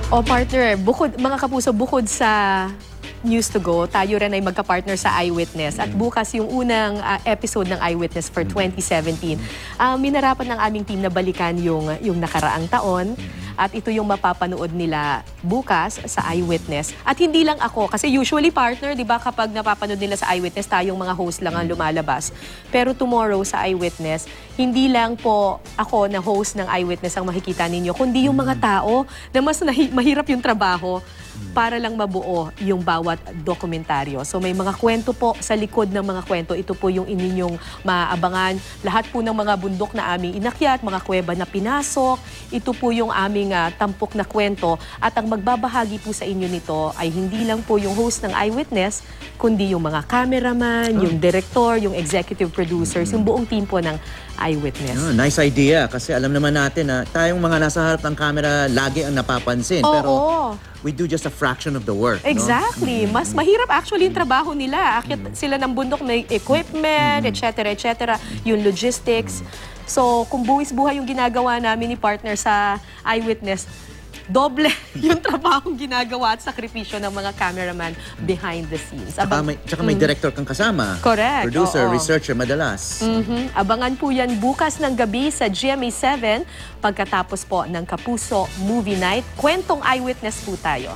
O partner, mga kapuso, bukod sa News to Go, tayo rin ay magka-partner sa Eyewitness. At bukas yung unang episode ng Eyewitness for 2017. Minarapan ng aming team na balikan yung nakaraang taon. At ito yung mapapanood nila bukas sa Eyewitness. At hindi lang ako, kasi usually partner, di ba, kapag napapanood nila sa Eyewitness, tayong mga host lang ang lumalabas. Pero tomorrow sa Eyewitness, hindi lang po ako na host ng Eyewitness ang makikita ninyo, kundi yung mga tao na mas mahirap yung trabaho para lang mabuo yung bawat dokumentaryo. So may mga kwento po sa likod ng mga kwento. Ito po yung ininyong maaabangan. Lahat po ng mga bundok na aming inakyat, mga kuweba na pinasok. Ito po yung aming tampok na kwento. At ang magbabahagi po sa inyo nito ay hindi lang po yung host ng Eyewitness, kundi yung mga cameraman, yung director, yung executive producers, yung buong team po ng Eyewitness. Oh, nice idea. Kasi alam naman natin na tayong mga nasa harap ng camera lagi ang napapansin. Oo. Pero we do just a fraction of the work. Exactly. No? Mas mahirap actually yung trabaho nila. Akyat sila ng bundok, may equipment, etc. etc. Yung logistics. So, kung buwis-buhay yung ginagawa namin ni partner sa Eyewitness, doble yung trabaho ginagawa at sakripisyo ng mga cameraman behind the scenes. Tsaka may director kang kasama. Correct. Producer, researcher, madalas. Abangan po yan bukas ng gabi sa GMA7 pagkatapos po ng Kapuso Movie Night. Kwentong Eyewitness po tayo.